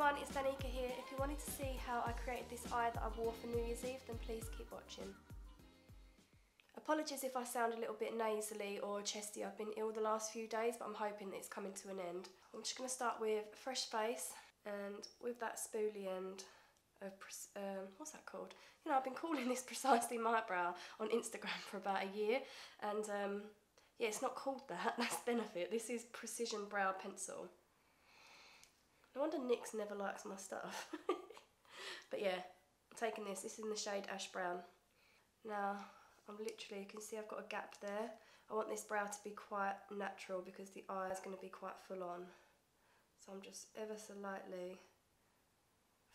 everyone, it's Danika here. If you wanted to see how I created this eye that I wore for New Year's Eve, then please keep watching. Apologies if I sound a little bit nasally or chesty. I've been ill the last few days, but I'm hoping that it's coming to an end. I'm just going to start with fresh face, and with that spoolie end of, what's that called? You know, I've been calling this Precisely My Brow on Instagram for about a year, and yeah, it's not called that, that's the benefit. This is Precision Brow Pencil. No wonder Nyx never likes my stuff. But yeah, I'm taking this. This is in the shade Ash Brown. Now, I'm literally, you can see I've got a gap there. I want this brow to be quite natural because the eye is going to be quite full on. So I'm just ever so lightly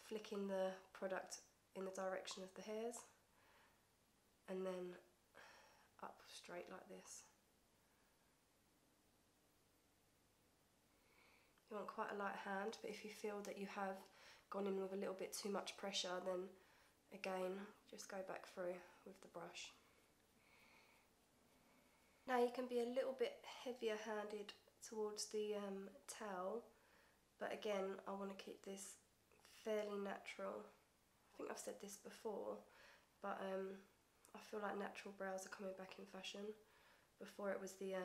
flicking the product in the direction of the hairs. And then up straight like this. You want quite a light hand, but if you feel that you have gone in with a little bit too much pressure, then again, just go back through with the brush. Now you can be a little bit heavier handed towards the towel, but again, I want to keep this fairly natural. I think I've said this before, but I feel like natural brows are coming back in fashion. Before it was the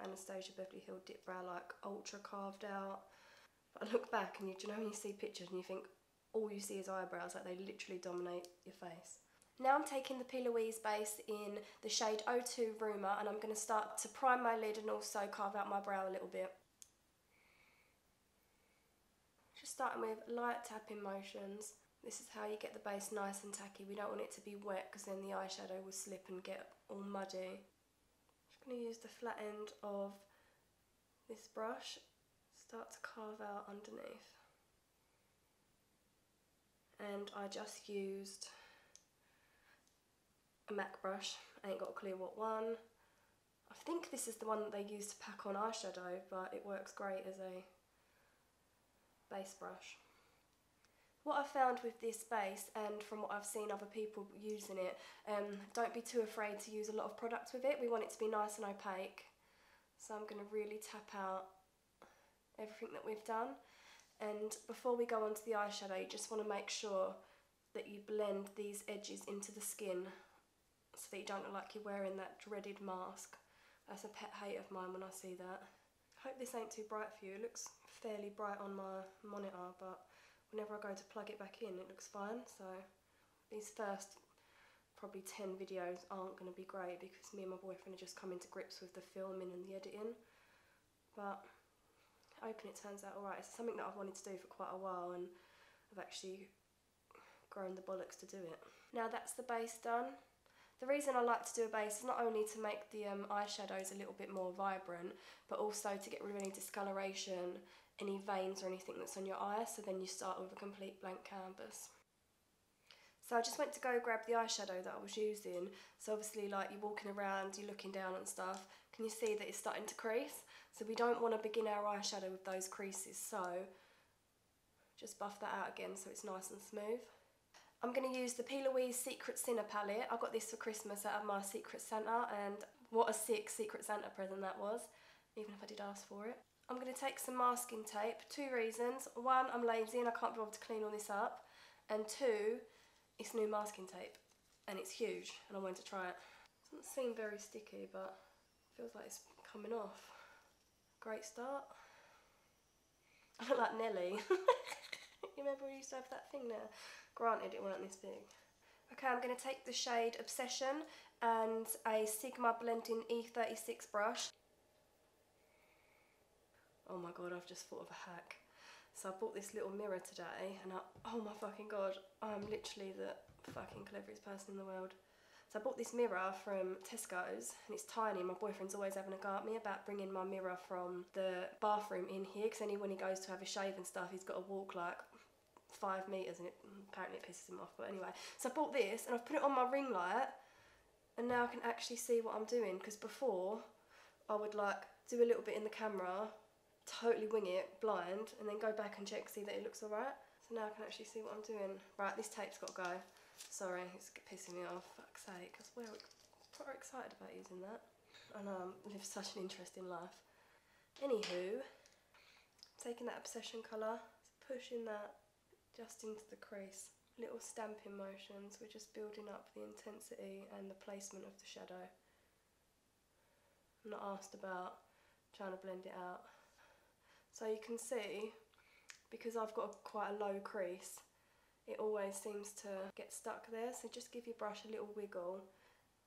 Anastasia Beverly Hills dip brow, like ultra carved out. But I look back and you know when you see pictures and you think all you see is eyebrows, like they literally dominate your face. Now I'm taking the Plouise base in the shade 02 Rumour, and I'm going to start to prime my lid and also carve out my brow a little bit. Just starting with light tapping motions. This is how you get the base nice and tacky. We don't want it to be wet because then the eyeshadow will slip and get all muddy. I'm going to use the flat end of this brush, start to carve out underneath. And I just used a MAC brush, I ain't got a clue what one. I think this is the one that they use to pack on eyeshadow, but it works great as a base brush. What I found with this base, and from what I've seen other people using it, don't be too afraid to use a lot of product with it. We want it to be nice and opaque. So I'm going to really tap out everything that we've done. And before we go on to the eyeshadow, you just want to make sure that you blend these edges into the skin so that you don't look like you're wearing that dreaded mask. That's a pet hate of mine when I see that. I hope this ain't too bright for you. It looks fairly bright on my monitor, but whenever I go to plug it back in, it looks fine. So these first probably 10 videos aren't going to be great because me and my boyfriend are just coming to grips with the filming and the editing. But I hope it turns out alright. It's something that I've wanted to do for quite a while, and I've actually grown the bollocks to do it. Now that's the base done. The reason I like to do a base is not only to make the eyeshadows a little bit more vibrant, but also to get rid of any discoloration, any veins or anything that's on your eye, so then you start with a complete blank canvas. So I just went to go grab the eyeshadow that I was using. So obviously, like, you're walking around, you're looking down and stuff. Can you see that it's starting to crease? So we don't want to begin our eyeshadow with those creases, so just buff that out again so it's nice and smooth. I'm going to use the Plouise Secret Sinner palette. I got this for Christmas out of my Secret Santa, and what a sick Secret Santa present that was, even if I did ask for it. I'm going to take some masking tape. Two reasons. One, I'm lazy and I can't be able to clean all this up. And two, it's new masking tape and it's huge and I wanted to try it. It doesn't seem very sticky, but it feels like it's coming off. Great start. I look like Nelly. You remember we used to have that thing there? Granted, it wasn't this big. Okay, I'm going to take the shade Obsession and a Sigma Blending E36 brush. Oh my god, I've just thought of a hack. So I bought this little mirror today, and oh my fucking god, I'm literally the fucking cleverest person in the world. So I bought this mirror from Tesco's, and it's tiny. My boyfriend's always having a go at me about bringing my mirror from the bathroom in here, because when he goes to have a shave and stuff, he's got to walk like 5 metres, and apparently it pisses him off. But anyway, so I bought this, and I've put it on my ring light, and now I can actually see what I'm doing, because before I would like do a little bit in the camera, totally wing it, blind, and then go back and check, see that it looks alright. So now I can actually see what I'm doing. Right, this tape's got to go. Sorry, it's pissing me off, fuck's sake. I swear, I'm quite excited about using that. I know, I live such an interesting life. Anywho, taking that Obsession colour, pushing that just into the crease. Little stamping motions, we're just building up the intensity and the placement of the shadow. I'm not asked about trying to blend it out. So you can see, because I've got quite a low crease, it always seems to get stuck there, so just give your brush a little wiggle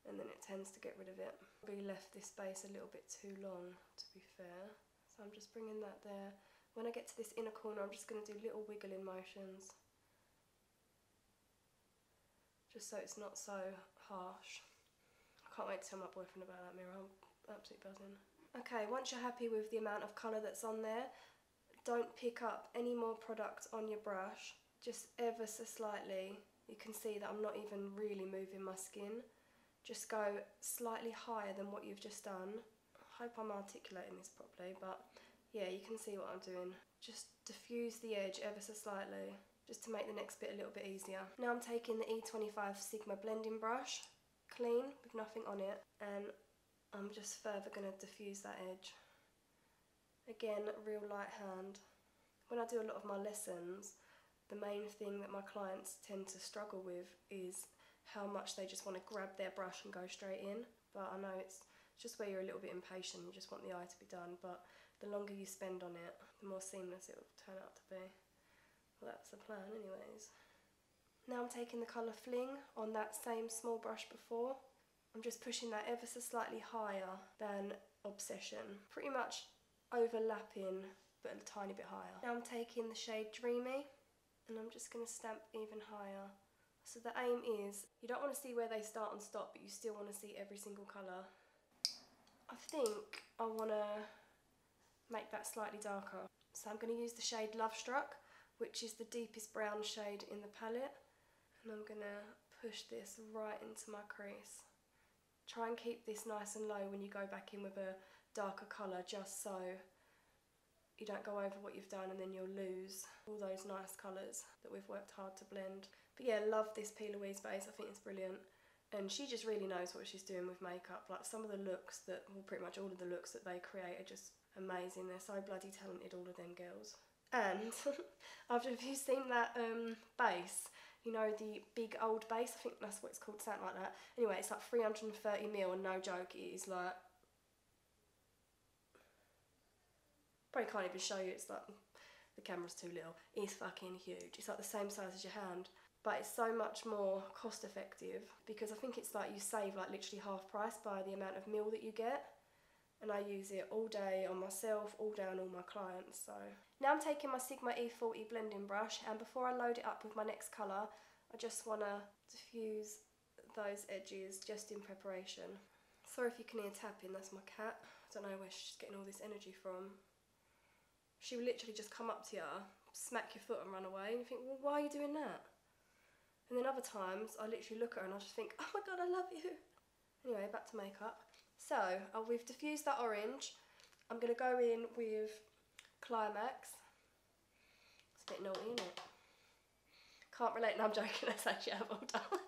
and then it tends to get rid of it. We left this base a little bit too long, to be fair, so I'm just bringing that there. When I get to this inner corner, I'm just going to do little wiggling motions, just so it's not so harsh. I can't wait to tell my boyfriend about that mirror, I'm absolutely buzzing. Okay, once you're happy with the amount of colour that's on there, don't pick up any more product on your brush, just ever so slightly. You can see that I'm not even really moving my skin. Just go slightly higher than what you've just done. I hope I'm articulating this properly, but yeah, you can see what I'm doing. Just diffuse the edge ever so slightly, just to make the next bit a little bit easier. Now I'm taking the E25 Sigma blending brush, clean, with nothing on it, and I'm just further going to diffuse that edge. Again, real light hand. When I do a lot of my lessons, the main thing that my clients tend to struggle with is how much they just want to grab their brush and go straight in. But I know it's just where you're a little bit impatient, you just want the eye to be done, but the longer you spend on it, the more seamless it will turn out to be. Well, that's the plan anyways. Now I'm taking the colour Fling on that same small brush before. I'm just pushing that ever so slightly higher than Obsession. Pretty much overlapping, but a tiny bit higher. Now I'm taking the shade Dreamy, and I'm just going to stamp even higher. So the aim is, you don't want to see where they start and stop, but you still want to see every single colour. I think I want to make that slightly darker. So I'm going to use the shade Love Struck, which is the deepest brown shade in the palette. And I'm going to push this right into my crease. Try and keep this nice and low when you go back in with a darker colour, just so you don't go over what you've done and then you'll lose all those nice colours that we've worked hard to blend. But yeah, love this Plouise base, I think it's brilliant. And she just really knows what she's doing with makeup. Like some of the looks that, well, pretty much all of the looks that they create are just amazing. They're so bloody talented, all of them girls. And have you seen that base? You know, the big old base, I think that's what it's called, something like that. Anyway, it's like 330ml, and no joke, it is like, probably can't even show you, it's like, the camera's too little. It's fucking huge. It's like the same size as your hand. But it's so much more cost effective, because I think it's like you save like literally half price by the amount of mil that you get. And I use it all day on myself, all day on all my clients. So now I'm taking my Sigma E40 blending brush, and before I load it up with my next colour, I just want to diffuse those edges just in preparation. Sorry if you can hear tapping, that's my cat. I don't know where she's getting all this energy from. She will literally just come up to you, smack your foot and run away, and you think, well, why are you doing that? And then other times, I literally look at her and I just think, oh my god, I love you. Anyway, back to makeup. So, we've diffused that orange. I'm going to go in with Climax. It's a bit naughty, isn't it? Can't relate, no, I'm joking, let's actually have all done.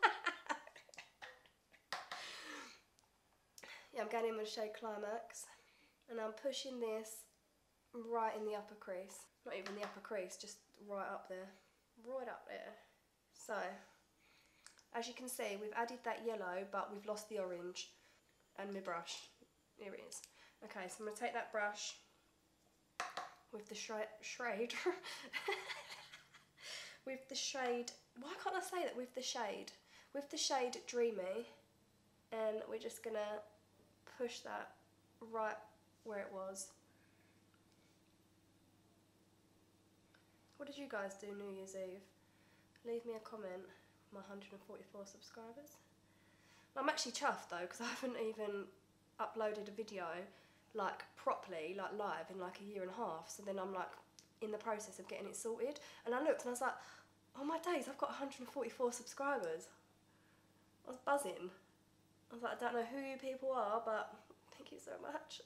Yeah, I'm going in with shade Climax. And I'm pushing this right in the upper crease. Not even the upper crease, just right up there. Right up there. So, as you can see, we've added that yellow, but we've lost the orange. And my brush. Here it is. Okay, so I'm going to take that brush with the shade. With the shade. Why can't I say that? With the shade. With the shade Dreamy. And we're just going to push that right where it was. What did you guys do New Year's Eve? Leave me a comment. My 144 subscribers. I'm actually chuffed though, because I haven't even uploaded a video like properly, like live, in like a year and a half. So then I'm like in the process of getting it sorted, and I looked and I was like, oh my days, I've got 144 subscribers. I was buzzing. I was like, I don't know who you people are, but thank you so much.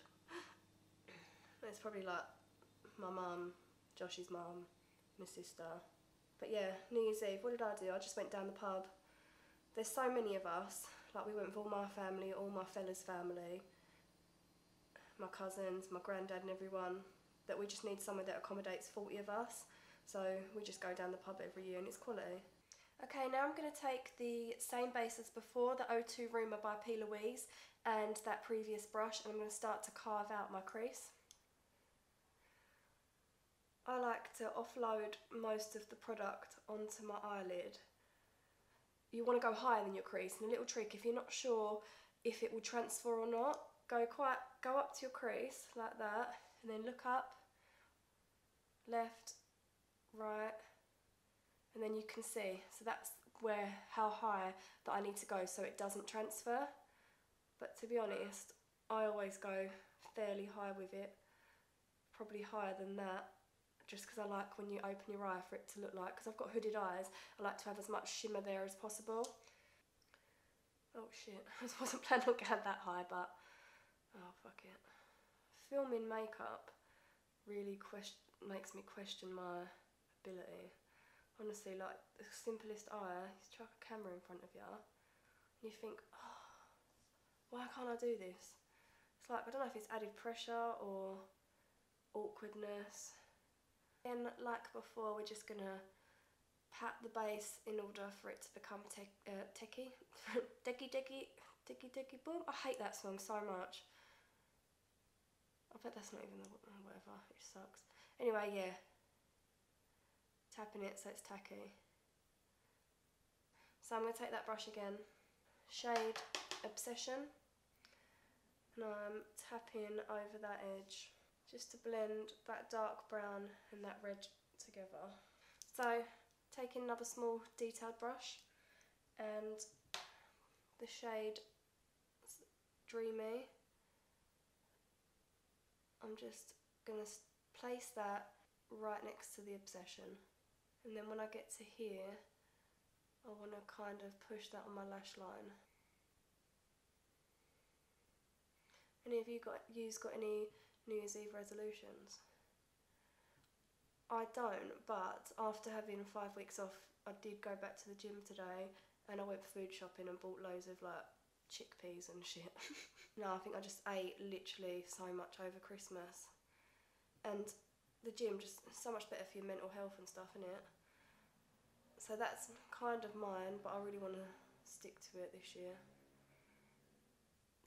It's probably like my mum, Josh's mum, my sister. But yeah, New Year's Eve, what did I do? I just went down the pub. There's so many of us. Like, we went with all my family, all my fella's family, my cousins, my granddad and everyone, that we just need somewhere that accommodates 40 of us. So we just go down the pub every year and it's quality. Okay, now I'm going to take the same base as before, the O2 Rumour by Plouise, and that previous brush, and I'm going to start to carve out my crease. I like to offload most of the product onto my eyelid. You want to go higher than your crease, and a little trick, if you're not sure if it will transfer or not, go up to your crease like that, and then look up, left, right, and then you can see. So that's how high that I need to go so it doesn't transfer. But to be honest, I always go fairly high with it, probably higher than that, just because I like when you open your eye for it to look like, because I've got hooded eyes, I like to have as much shimmer there as possible. Oh shit, I wasn't planning on going that high, but oh fuck it. Filming makeup really makes me question my ability. Honestly, like the simplest eye, you chuck a camera in front of you and you think, oh, why can't I do this? It's like, I don't know if it's added pressure or awkwardness. Then, like before, we're just gonna pat the base in order for it to become techie. Decky boom. I hate that song so much. I bet that's not even the whatever, it sucks. Anyway, yeah. Tapping it so it's tacky. So I'm going to take that brush again, shade Obsession, and I'm tapping over that edge just to blend that dark brown and that red together. So taking another small detailed brush and the shade Dreamy, I'm just going to place that right next to the Obsession. And then when I get to here, I want to kind of push that on my lash line. Any of you got any New Year's Eve resolutions? I don't, but after having 5 weeks off, I did go back to the gym today and I went food shopping and bought loads of like chickpeas and shit. No, I think I just ate literally so much over Christmas. And the gym just so much better for your mental health and stuff, innit? So that's kind of mine, but I really want to stick to it this year.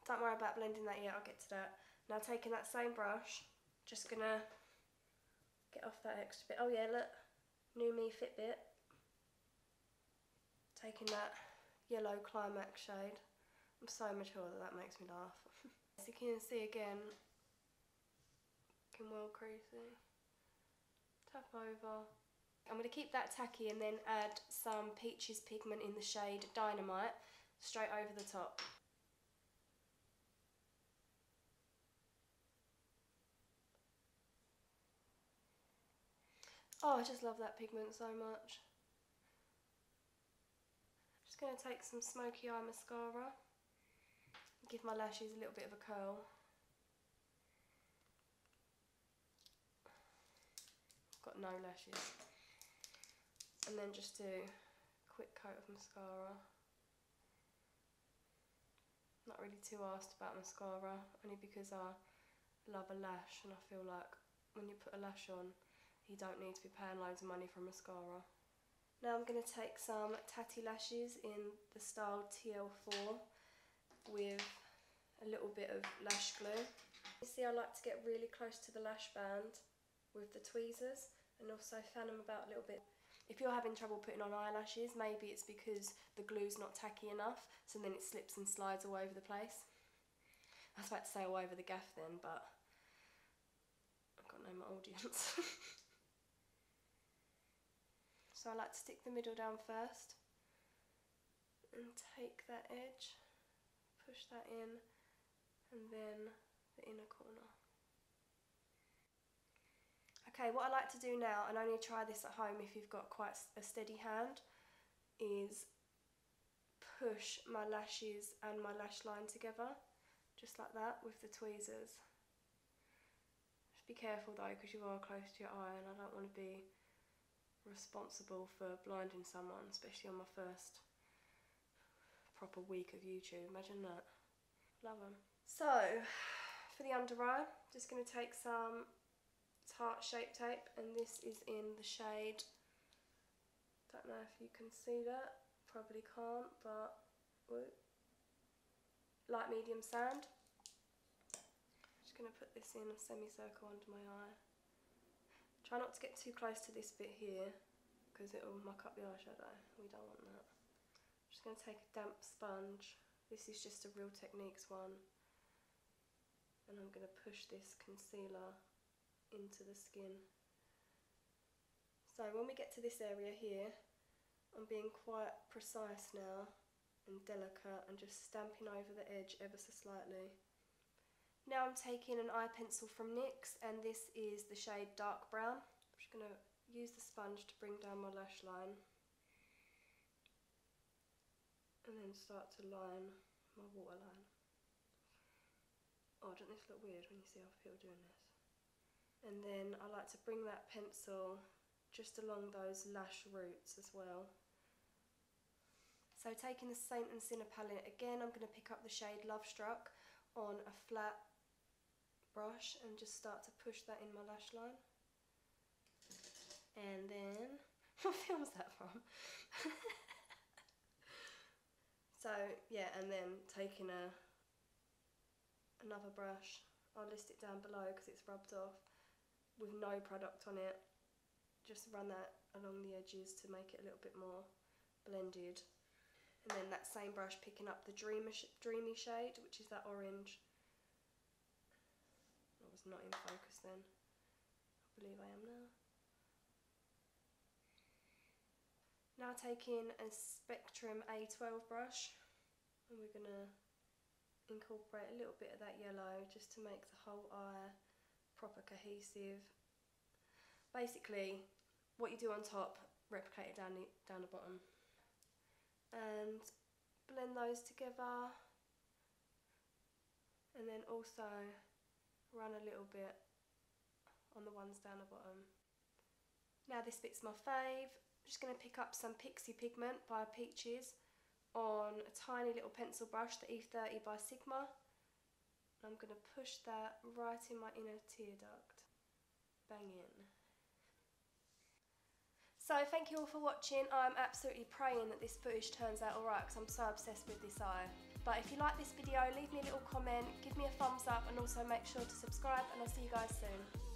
Don't worry about blending that yet, I'll get to that. Now taking that same brush, just gonna get off that extra bit. Oh yeah, look, new me Fitbit. Taking that yellow Climax shade. I'm so mature that makes me laugh. As you can see again, looking well creasy. Tap over. I'm going to keep that tacky and then add some Peaches pigment in the shade Dynamite straight over the top. Oh, I just love that pigment so much. Just going to take some smoky eye mascara. Give my lashes a little bit of a curl. I've got no lashes. And then just do a quick coat of mascara. Not really too asked about mascara, only because I love a lash and I feel like when you put a lash on, you don't need to be paying loads of money for mascara. Now I'm going to take some Tatti lashes in the style TL4 with a little bit of lash glue. You see, I like to get really close to the lash band with the tweezers and also fan them about a little bit. If you're having trouble putting on eyelashes, maybe it's because the glue's not tacky enough, so then it slips and slides all over the place. I was about to say all over the gaff then, but I've got no more audience. So I like to stick the middle down first and take that edge, push that in, and then the inner corner. Okay, what I like to do now, and only try this at home if you've got quite a steady hand, is push my lashes and my lash line together, just like that, with the tweezers. Just be careful though, because you are close to your eye and I don't want to be responsible for blinding someone, especially on my first proper week of YouTube. Imagine that. Love them. So, for the under eye, just going to take some Tarte Shape Tape, and this is in the shade, don't know if you can see that, probably can't, but light medium sand. Just going to put this in a semicircle under my eye. Try not to get too close to this bit here because it will muck up the eyeshadow. We don't want that. I'm just going to take a damp sponge. This is just a Real Techniques one. And I'm going to push this concealer into the skin. So when we get to this area here, I'm being quite precise now and delicate and just stamping over the edge ever so slightly. Now I'm taking an eye pencil from NYX, and this is the shade Dark Brown. I'm just going to use the sponge to bring down my lash line and then start to line my waterline. Oh, doesn't this look weird when you see other people doing this? And then I like to bring that pencil just along those lash roots as well. So taking the Saint & Sinner palette again, I'm going to pick up the shade Love Struck on a flat brush and just start to push that in my lash line. And then, what film's that from? So yeah, and then taking another brush, I'll list it down below because it's rubbed off, with no product on it. Just run that along the edges to make it a little bit more blended. And then that same brush picking up the Dreamy shade, which is that orange. I was not in focus then. I believe I am now. Now taking a Spectrum A12 brush, and we're going to incorporate a little bit of that yellow just to make the whole eye proper cohesive. Basically, what you do on top, replicate it down the bottom. And blend those together, and then also run a little bit on the ones down the bottom. Now this bit's my fave. I'm just going to pick up some Pixie pigment by Peaches on a tiny little pencil brush, the E30 by Sigma. I'm going to push that right in my inner tear duct. Bang in. So thank you all for watching. I'm absolutely praying that this footage turns out alright because I'm so obsessed with this eye. But if you like this video, leave me a little comment, give me a thumbs up, and also make sure to subscribe, and I'll see you guys soon.